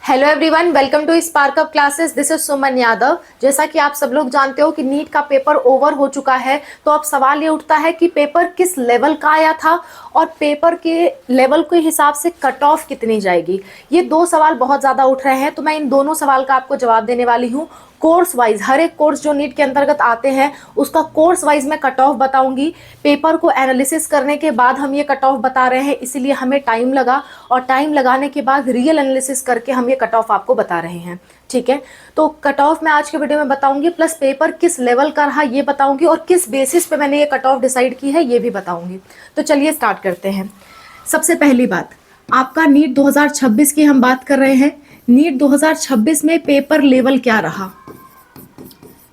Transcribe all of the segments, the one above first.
Hello everyone, welcome to Spark up classes. This is Suman Yadav. जैसा कि आप सब लोग जानते हो कि नीट का पेपर ओवर हो चुका है, तो अब सवाल ये उठता है कि पेपर किस लेवल का आया था और पेपर के लेवल के हिसाब से कट ऑफ कितनी जाएगी। ये दो सवाल बहुत ज़्यादा उठ रहे हैं, तो मैं इन दोनों सवाल का आपको जवाब देने वाली हूँ। कोर्स वाइज हर एक कोर्स जो नीट के अंतर्गत आते हैं उसका कोर्स वाइज मैं कट ऑफ बताऊंगी। पेपर को एनालिसिस करने के बाद हम ये कट ऑफ बता रहे हैं, इसीलिए हमें टाइम लगा और टाइम लगाने के बाद रियल एनालिसिस करके हम ये कट ऑफ आपको बता रहे हैं। ठीक है, तो कट ऑफ मैं आज के वीडियो में बताऊंगी, प्लस पेपर किस लेवल का रहा ये बताऊंगी और किस बेसिस पे मैंने ये कट ऑफ डिसाइड की है ये भी बताऊंगी। तो चलिए स्टार्ट करते हैं। सबसे पहली बात, आपका नीट 2026 की हम बात कर रहे हैं। नीट 2026 में पेपर लेवल क्या रहा,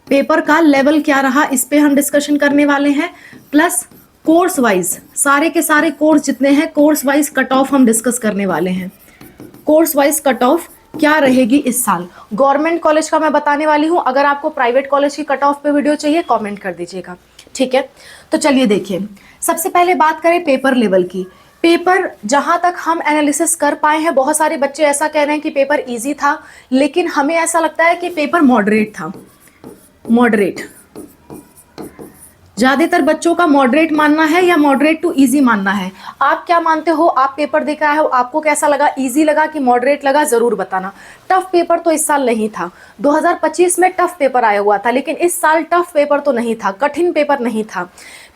पेपर का लेवल क्या रहा, इस पे हम डिस्कशन करने वाले हैं। प्लस कोर्स वाइज सारे के सारे कोर्स जितने हैं, कोर्स वाइज कट ऑफ हम डिस्कस करने वाले हैं। कोर्स वाइज कट ऑफ क्या रहेगी इस साल। गवर्नमेंट कॉलेज का मैं बताने वाली हूं। अगर आपको प्राइवेट कॉलेज की कट ऑफ पे वीडियो चाहिए कमेंट कर दीजिएगा। ठीक है, तो चलिए देखिए, सबसे पहले बात करें पेपर लेवल की। पेपर जहां तक हम एनालिसिस कर पाए हैं, बहुत सारे बच्चे ऐसा कह रहे हैं कि पेपर इजी था, लेकिन हमें ऐसा लगता है कि पेपर मॉडरेट था। मॉडरेट, ज्यादातर बच्चों का मॉडरेट मानना है या मॉडरेट टू इजी मानना है। आप क्या मानते हो? आप पेपर देखा है, आपको कैसा लगा? इजी लगा कि मॉडरेट लगा? जरूर बताना। टफ पेपर तो इस साल नहीं था। 2025 में टफ पेपर आया हुआ था, लेकिन इस साल टफ पेपर तो नहीं था, कठिन पेपर नहीं था।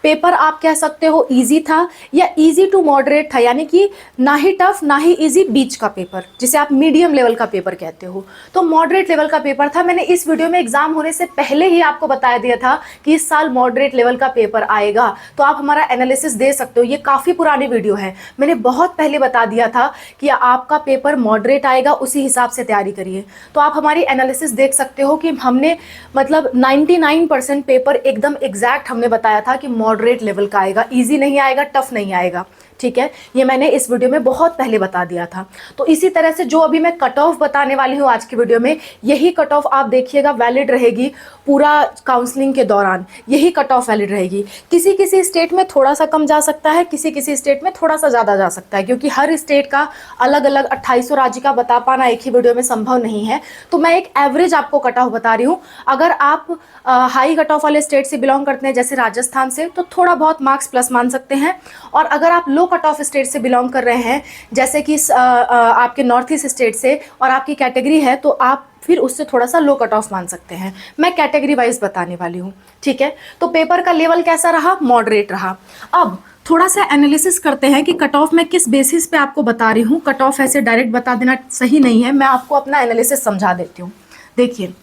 पेपर आप कह सकते हो इजी था या इजी टू मॉडरेट था, यानी कि ना ही टफ ना ही इजी, बीच का पेपर, जिसे आप मीडियम लेवल का पेपर कहते हो। तो मॉडरेट लेवल का पेपर था। मैंने इस वीडियो में एग्जाम होने से पहले ही आपको बता दिया था कि इस साल मॉडरेट लेवल का पेपर आएगा, तो आप हमारा एनालिसिस दे सकते हो। ये काफी पुरानी वीडियो है, मैंने बहुत पहले बता दिया था कि आपका पेपर मॉडरेट आएगा, उसी हिसाब से तैयारी करिए। तो आप हमारी एनालिसिस देख सकते हो कि हमने मतलब 99% पेपर एकदम एग्जैक्ट हमने बताया था कि मॉडरेट लेवल का आएगा, इजी नहीं आएगा, टफ नहीं आएगा। ठीक है, ये मैंने इस वीडियो में बहुत पहले बता दिया था। तो इसी तरह से जो अभी मैं कट ऑफ बताने वाली हूँ आज की वीडियो में, यही कट ऑफ आप देखिएगा वैलिड रहेगी पूरा काउंसलिंग के दौरान। यही कट ऑफ वैलिड रहेगी। किसी किसी स्टेट में थोड़ा सा कम जा सकता है, किसी किसी स्टेट में थोड़ा सा ज़्यादा जा सकता है, क्योंकि हर स्टेट का अलग अलग 2800 राज्य का बता पाना एक ही वीडियो में संभव नहीं है। तो मैं एक एवरेज आपको कट ऑफ बता रही हूँ। अगर आप हाई कट ऑफ वाले स्टेट से बिलोंग करते हैं, जैसे राजस्थान से, तो थोड़ा बहुत मार्क्स प्लस मान सकते हैं। और अगर आप लो कट ऑफ स्टेट से बिलोंग कर रहे हैं, जैसे कि आपके नॉर्थ ईस्ट स्टेट से, और आपकी कैटेगरी है, तो आप फिर उससे थोड़ा सा लो कट ऑफ मान सकते हैं। मैं कैटेगरी वाइज बताने वाली हूँ। ठीक है, तो पेपर का लेवल कैसा रहा? मॉडरेट रहा। अब थोड़ा सा एनालिसिस करते हैं कि कट ऑफ मैं किस बेसिस पे आपको बता रही हूँ। कट ऑफ ऐसे डायरेक्ट बता देना सही नहीं है, मैं आपको अपना एनालिसिस समझा देती हूँ। देखिए,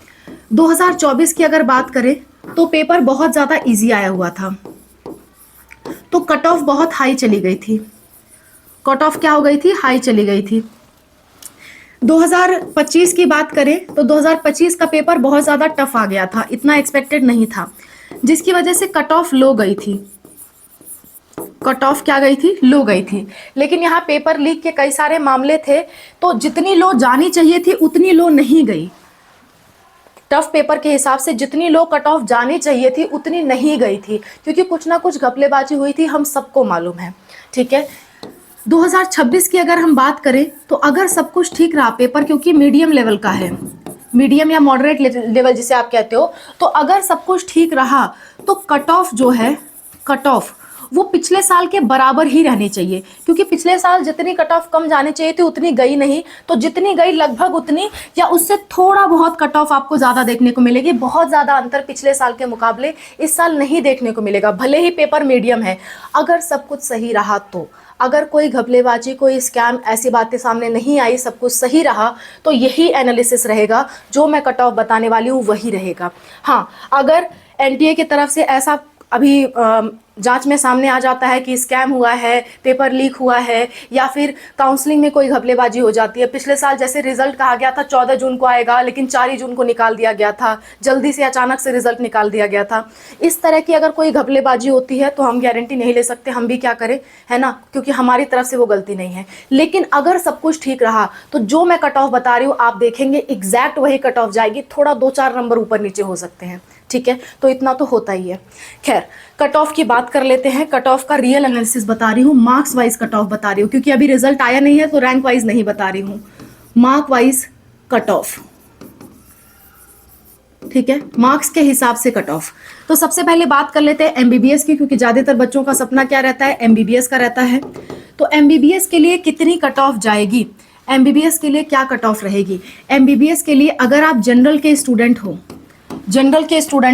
2024 की अगर बात करें तो पेपर बहुत ज़्यादा इजी आया हुआ था, तो कट ऑफ बहुत हाई चली गई थी। कट ऑफ क्या हो गई थी? हाई चली गई थी। 2025 की बात करें तो 2025 का पेपर बहुत ज़्यादा टफ आ गया था, इतना एक्सपेक्टेड नहीं था, जिसकी वजह से कट ऑफ लो गई थी। कट ऑफ क्या गई थी? लो गई थी। लेकिन यहाँ पेपर लीक के कई सारे मामले थे, तो जितनी लो जानी चाहिए थी उतनी लो नहीं गई। टफ पेपर के हिसाब से जितनी लो कट ऑफ जानी चाहिए थी उतनी नहीं गई थी, क्योंकि कुछ ना कुछ घपलेबाजी हुई थी, हम सबको मालूम है। ठीक है, 2026 की अगर हम बात करें तो अगर सब कुछ ठीक रहा पेपर, क्योंकि मीडियम लेवल का है, मीडियम या मॉडरेट लेवल जिसे आप कहते हो, तो अगर सब कुछ ठीक रहा तो कट ऑफ जो है, कट ऑफ वो पिछले साल के बराबर ही रहनी चाहिए, क्योंकि पिछले साल जितनी कट ऑफ कम जानी चाहिए थी उतनी गई नहीं, तो जितनी गई लगभग उतनी या उससे थोड़ा बहुत कट ऑफ आपको ज़्यादा देखने को मिलेगी। बहुत ज़्यादा अंतर पिछले साल के मुकाबले इस साल नहीं देखने को मिलेगा, भले ही पेपर मीडियम है। अगर सब कुछ सही रहा तो, अगर कोई घपलेबाजी, कोई स्कैम, ऐसी बातें सामने नहीं आई, सब कुछ सही रहा, तो यही एनालिसिस रहेगा, जो मैं कट ऑफ बताने वाली हूँ वही रहेगा। हाँ, अगर एनटीए की तरफ से ऐसा अभी जांच में सामने आ जाता है कि स्कैम हुआ है, पेपर लीक हुआ है, या फिर काउंसलिंग में कोई घपलेबाजी हो जाती है। पिछले साल जैसे रिजल्ट कहा गया था 14 जून को आएगा, लेकिन 4 ही जून को निकाल दिया गया था, जल्दी से अचानक से रिजल्ट निकाल दिया गया था। इस तरह की अगर कोई घपलेबाजी होती है तो हम गारंटी नहीं ले सकते, हम भी क्या करें, है ना, क्योंकि हमारी तरफ से वो गलती नहीं है। लेकिन अगर सब कुछ ठीक रहा तो जो मैं कट ऑफ बता रही हूँ आप देखेंगे एग्जैक्ट वही कट ऑफ जाएगी, थोड़ा 2-4 नंबर ऊपर नीचे हो सकते हैं। ठीक है, तो इतना तो होता ही है। खैर, कट ऑफ की बात कर लेते हैं। कट ऑफ का रियल एनालिसिस बता रही हूँ, मार्क्स वाइज कट ऑफ बता रही हूँ, क्योंकि अभी रिजल्ट आया नहीं है तो रैंक वाइज नहीं बता रही हूँ, मार्क वाइज कट ऑफ, ठीक है, मार्क्स के हिसाब से कट ऑफ। तो सबसे पहले बात कर लेते हैं एमबीबीएस की, क्योंकि ज्यादातर बच्चों का सपना क्या रहता है, एमबीबीएस का रहता है। तो एमबीबीएस के लिए कितनी कट ऑफ जाएगी, एमबीबीएस के लिए क्या कट ऑफ रहेगी। एमबीबीएस के लिए अगर आप जनरल के स्टूडेंट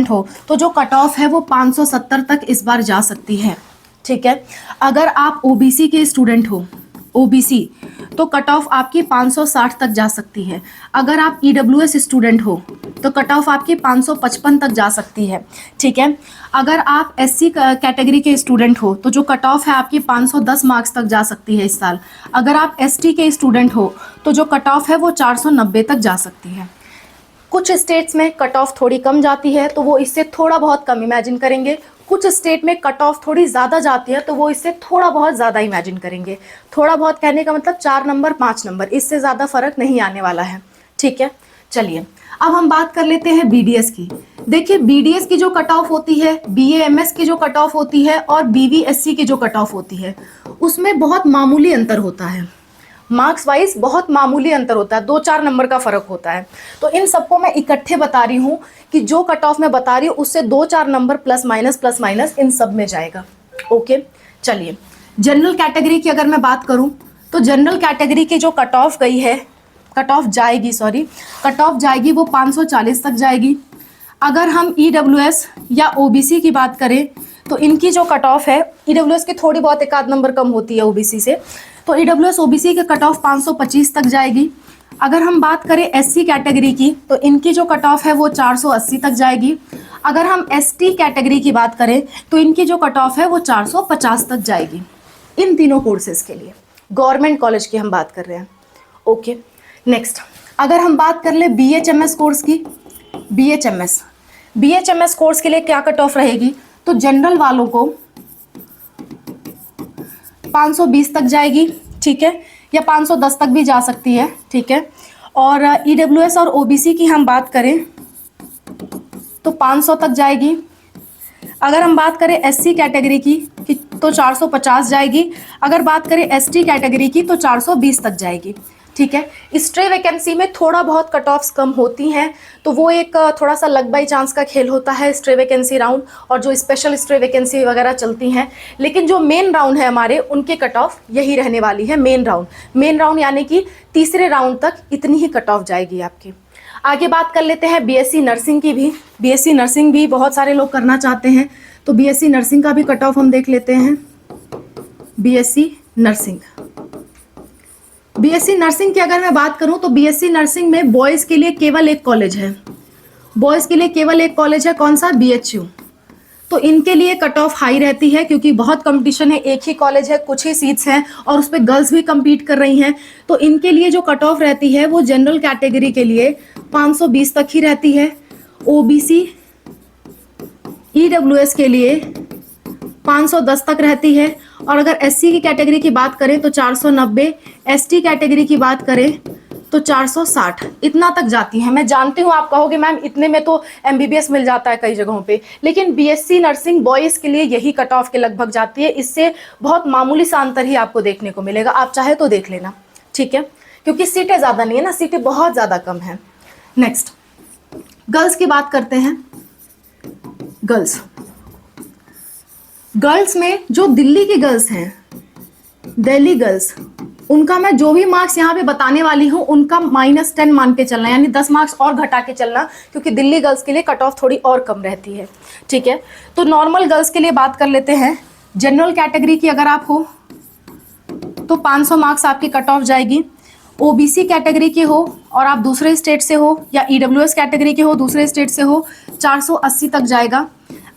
हो, तो जो कट ऑफ है वो 570 तक इस बार जा सकती है, ठीक है। अगर आप ओबीसी के स्टूडेंट हो, ओबीसी, तो कट ऑफ आपकी 560 तक जा सकती है। अगर आप ईडब्ल्यूएस स्टूडेंट हो तो कट ऑफ आपकी 555 तक जा सकती है, ठीक है। अगर आप एससी कैटेगरी के स्टूडेंट हो तो जो कट ऑफ है आपकी 510 मार्क्स तक जा सकती है इस साल। अगर आप एसटी के स्टूडेंट हो तो जो कट ऑफ है वो 490 तक जा सकती है। कुछ स्टेट्स में कट ऑफ थोड़ी कम जाती है तो वो इससे थोड़ा बहुत कम इमेजिन करेंगे। कुछ स्टेट में कट ऑफ थोड़ी ज़्यादा जाती है तो वो इससे थोड़ा बहुत ज़्यादा इमेजिन करेंगे। थोड़ा बहुत कहने का मतलब 4 नंबर 5 नंबर, इससे ज़्यादा फर्क नहीं आने वाला है, ठीक है। चलिए अब हम बात कर लेते हैं बीडीएस की। देखिए बीडीएस की जो कट ऑफ होती है, बीएएमएस की जो कट ऑफ होती है और बीवीएससी की जो कट ऑफ होती है, उसमें बहुत मामूली अंतर होता है। मार्क्स वाइज बहुत मामूली अंतर होता है, 2-4 नंबर का फर्क होता है। तो इन सबको मैं इकट्ठे बता रही हूँ कि जो कट ऑफ मैं बता रही हूँ उससे 2-4 नंबर प्लस माइनस इन सब में जाएगा। ओके चलिए, जनरल कैटेगरी की अगर मैं बात करूँ तो जनरल कैटेगरी की जो कट ऑफ गई है, कट ऑफ जाएगी वो 540 तक जाएगी। अगर हम ईडब्ल्यूएस या ओबीसी की बात करें तो इनकी जो कट ऑफ है, ईडब्ल्यूएस की थोड़ी बहुत 1 आध नंबर कम होती है ओबीसी से, तो ईडब्ल्यूएस ओबीसी के कट ऑफ 525 तक जाएगी। अगर हम बात करें एससी कैटेगरी की तो इनकी जो कट ऑफ है वो 480 तक जाएगी। अगर हम एसटी कैटेगरी की बात करें तो इनकी जो कट ऑफ है वो 450 तक जाएगी। इन तीनों कोर्सेज के लिए गवर्नमेंट कॉलेज की हम बात कर रहे हैं। ओके नेक्स्ट, अगर हम बात कर ले बीएचएमएस कोर्स की, बीएचएमएस कोर्स के लिए क्या कट ऑफ रहेगी, तो जनरल वालों को 520 तक जाएगी, ठीक है, या 510 तक भी जा सकती है, ठीक है। और ईडब्ल्यूएस और ओबीसी की हम बात करें तो 500 तक जाएगी। अगर हम बात करें एससी कैटेगरी की तो 450 जाएगी। अगर बात करें एसटी कैटेगरी की तो 420 तक जाएगी, ठीक है। स्ट्रे वैकेंसी में थोड़ा बहुत कट ऑफ्स कम होती हैं, तो वो एक थोड़ा सा लक बाई चांस का खेल होता है स्ट्रे वैकेंसी राउंड, और जो स्पेशल स्ट्रे वैकेंसी वगैरह चलती हैं। लेकिन जो मेन राउंड है हमारे, उनके कट ऑफ यही रहने वाली है। मेन राउंड यानी कि तीसरे राउंड तक इतनी ही कट ऑफ जाएगी आपकी। आगे बात कर लेते हैं बीएससी नर्सिंग की भी। बीएससी नर्सिंग भी बहुत सारे लोग करना चाहते हैं, तो बीएससी नर्सिंग का भी कट ऑफ हम देख लेते हैं। बीएससी नर्सिंग की अगर मैं बात करूं तो बीएससी नर्सिंग में बॉयज़ के लिए केवल एक कॉलेज है, कौन सा, बीएचयू। तो इनके लिए कट ऑफ हाई रहती है क्योंकि बहुत कंपटीशन है, एक ही कॉलेज है, कुछ ही सीट्स हैं और उस पर गर्ल्स भी compete कर रही हैं। तो इनके लिए जो कट ऑफ रहती है वो जनरल कैटेगरी के लिए 520 तक ही रहती है। ओबीसी ईडब्ल्यूएस के लिए 510 तक रहती है। और अगर एससी की कैटेगरी की बात करें तो 490, एसटी कैटेगरी की बात करें तो 460, इतना तक जाती है। मैं जानती हूँ आप कहोगे मैम इतने में तो एमबीबीएस मिल जाता है कई जगहों पे, लेकिन बीएससी नर्सिंग बॉयज़ के लिए यही कट ऑफ के लगभग जाती है। इससे बहुत मामूली सा अंतर ही आपको देखने को मिलेगा, आप चाहे तो देख लेना, ठीक है, क्योंकि सीटें ज़्यादा नहीं है ना, सीटें बहुत ज़्यादा कम है। नेक्स्ट, गर्ल्स की बात करते हैं। गर्ल्स में जो दिल्ली की गर्ल्स हैं, दिल्ली गर्ल्स, उनका मैं जो भी मार्क्स यहाँ पे बताने वाली हूँ उनका -10 मान के चलना, यानी 10 मार्क्स और घटा के चलना, क्योंकि दिल्ली गर्ल्स के लिए कट ऑफ थोड़ी और कम रहती है, ठीक है। तो नॉर्मल गर्ल्स के लिए बात कर लेते हैं। जनरल कैटेगरी की अगर आप हो तो 500 मार्क्स आपकी कट ऑफ जाएगी। ओबीसी कैटेगरी के हो और आप दूसरे स्टेट से हो, या ईडब्ल्यूएस कैटेगरी के हो दूसरे स्टेट से हो, 480 तक जाएगा।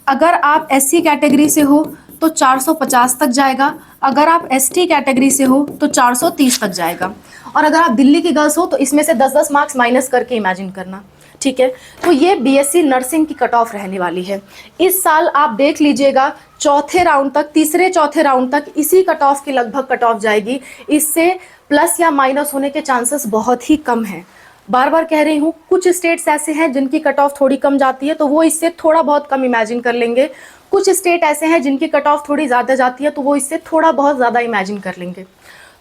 अगर आप एससी कैटेगरी से हो तो 450 तक जाएगा। अगर आप एसटी कैटेगरी से हो तो 430 तक जाएगा। और अगर आप दिल्ली की गर्ल्स हो तो इसमें से 10-10 मार्क्स माइनस करके इमेजिन करना, ठीक है। तो ये बीएससी नर्सिंग की कट ऑफ रहने वाली है। इस साल आप देख लीजिएगा चौथे राउंड तक, तीसरे चौथे राउंड तक इसी कट ऑफ की लगभग कट ऑफ जाएगी। इससे प्लस या माइनस होने के चांसेस बहुत ही कम हैं। बार बार कह रही हूँ, कुछ स्टेट्स ऐसे हैं जिनकी कट ऑफ थोड़ी कम जाती है तो वो इससे थोड़ा बहुत कम इमेजिन कर लेंगे। कुछ स्टेट ऐसे हैं जिनकी कट ऑफ थोड़ी ज़्यादा जाती है तो वो इससे थोड़ा बहुत ज़्यादा इमेजिन कर लेंगे।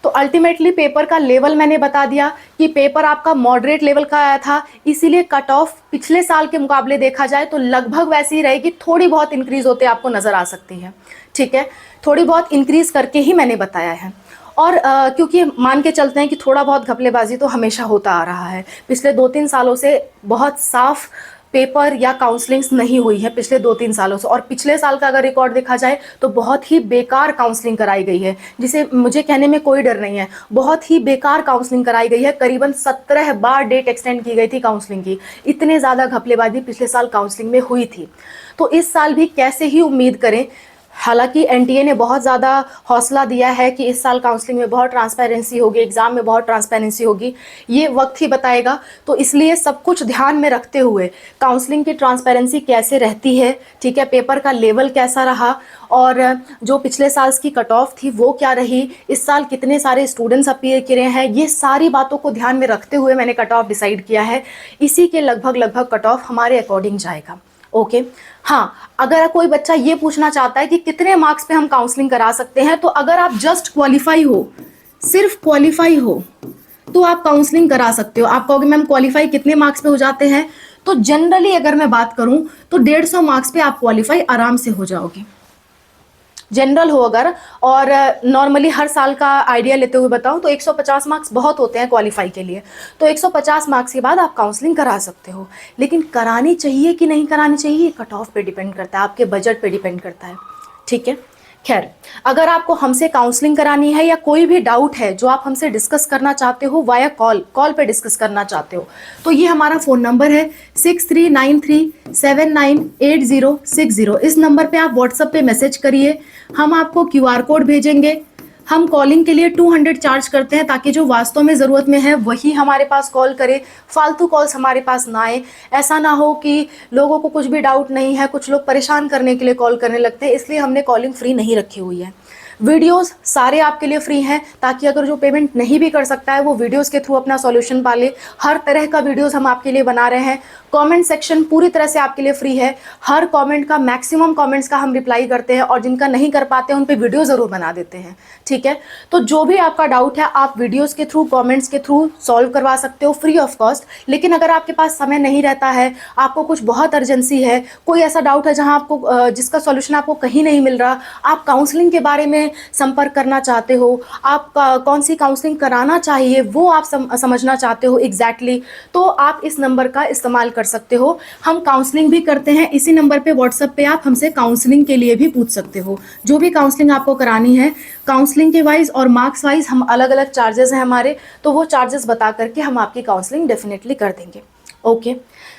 तो अल्टीमेटली पेपर का लेवल मैंने बता दिया कि पेपर आपका मॉडरेट लेवल का आया था, इसीलिए कट ऑफ पिछले साल के मुकाबले देखा जाए तो लगभग वैसी ही रहेगी, थोड़ी बहुत इंक्रीज होते आपको नज़र आ सकती है। ठीक है, थोड़ी बहुत इंक्रीज करके ही मैंने बताया है। और क्योंकि मान के चलते हैं कि थोड़ा बहुत घपलेबाजी तो हमेशा होता आ रहा है, पिछले 2-3 सालों से बहुत साफ पेपर या काउंसलिंग्स नहीं हुई है पिछले 2-3 सालों से। और पिछले साल का अगर रिकॉर्ड देखा जाए तो बहुत ही बेकार काउंसलिंग कराई गई है, जिसे मुझे कहने में कोई डर नहीं है, बहुत ही बेकार काउंसलिंग कराई गई है। करीबन 17 बार डेट एक्सटेंड की गई थी काउंसलिंग की, इतने ज़्यादा घपलेबाजी पिछले साल काउंसलिंग में हुई थी। तो इस साल भी कैसे ही उम्मीद करें, हालांकि एनटीए ने बहुत ज़्यादा हौसला दिया है कि इस साल काउंसलिंग में बहुत ट्रांसपेरेंसी होगी, एग्ज़ाम में बहुत ट्रांसपेरेंसी होगी, ये वक्त ही बताएगा। तो इसलिए सब कुछ ध्यान में रखते हुए काउंसलिंग की ट्रांसपेरेंसी कैसे रहती है, ठीक है, पेपर का लेवल कैसा रहा, और जो पिछले साल की कट ऑफ थी वो क्या रही, इस साल कितने सारे स्टूडेंट्स अपीयर करे हैं, ये सारी बातों को ध्यान में रखते हुए मैंने कट ऑफ डिसाइड किया है। इसी के लगभग कट ऑफ हमारे अकॉर्डिंग जाएगा। ओके हाँ, अगर कोई बच्चा ये पूछना चाहता है कि कितने मार्क्स पे हम काउंसलिंग करा सकते हैं, तो अगर आप जस्ट क्वालिफाई हो, सिर्फ क्वालिफाई हो, तो आप काउंसलिंग करा सकते हो। आप कहोगे मैम क्वालिफाई कितने मार्क्स पे हो जाते हैं, तो जनरली अगर मैं बात करूं तो 150 मार्क्स पे आप क्वालिफाई आराम से हो जाओगे, जनरल हो अगर। और नॉर्मली हर साल का आइडिया लेते हुए बताऊं तो 150 मार्क्स बहुत होते हैं क्वालिफाई के लिए, तो 150 मार्क्स के बाद आप काउंसलिंग करा सकते हो। लेकिन करानी चाहिए कि नहीं करानी चाहिए, कट ऑफ पे डिपेंड करता है, आपके बजट पे डिपेंड करता है। ठीक है, खैर, अगर आपको हमसे काउंसलिंग करानी है या कोई भी डाउट है जो आप हमसे डिस्कस करना चाहते हो वाया कॉल पे डिस्कस करना चाहते हो, तो ये हमारा फ़ोन नंबर है 6393798060। इस नंबर पे आप व्हाट्सएप पे मैसेज करिए, हम आपको QR कोड भेजेंगे। हम कॉलिंग के लिए 200 चार्ज करते हैं, ताकि जो वास्तव में ज़रूरत में है वही हमारे पास कॉल करे, फालतू कॉल्स हमारे पास ना आए। ऐसा ना हो कि लोगों को कुछ भी डाउट नहीं है, कुछ लोग परेशान करने के लिए कॉल करने लगते हैं, इसलिए हमने कॉलिंग फ्री नहीं रखी हुई है। वीडियोस सारे आपके लिए फ्री हैं, ताकि अगर जो पेमेंट नहीं भी कर सकता है वो वीडियोस के थ्रू अपना सॉल्यूशन पा ले। हर तरह का वीडियोस हम आपके लिए बना रहे हैं। कमेंट सेक्शन पूरी तरह से आपके लिए फ्री है, हर कमेंट का, मैक्सिमम कमेंट्स का हम रिप्लाई करते हैं, और जिनका नहीं कर पाते हैं उन पे वीडियो ज़रूर बना देते हैं। ठीक है, तो जो भी आपका डाउट है आप वीडियोस के थ्रू, कमेंट्स के थ्रू सॉल्व करवा सकते हो फ्री ऑफ कॉस्ट। लेकिन अगर आपके पास समय नहीं रहता है, आपको कुछ बहुत अर्जेंसी है, कोई ऐसा डाउट है जहां आपको जिसका सॉल्यूशन आपको कहीं नहीं मिल रहा, आप काउंसलिंग के बारे में संपर्क करना चाहते हो, आप कौन सी काउंसलिंग कराना चाहिए वो आप समझना चाहते हो एग्जैक्टली, तो आप इस नंबर का इस्तेमाल कर सकते हो। हम काउंसलिंग भी करते हैं, इसी नंबर पे व्हाट्सएप पे आप हमसे काउंसलिंग के लिए भी पूछ सकते हो। जो भी काउंसलिंग आपको करानी है, काउंसलिंग के वाइज और मार्क्स वाइज हम अलग अलग चार्जेस हैं हमारे, तो वो चार्जेस बता करके हम आपकी काउंसलिंग डेफिनेटली कर देंगे। Okay,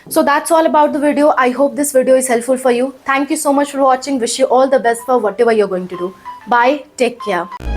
so that's all about the video. I hope this video is helpful for you. Thank you so much for watching. Wish you all the best for whatever you're going to do. Bye, take care.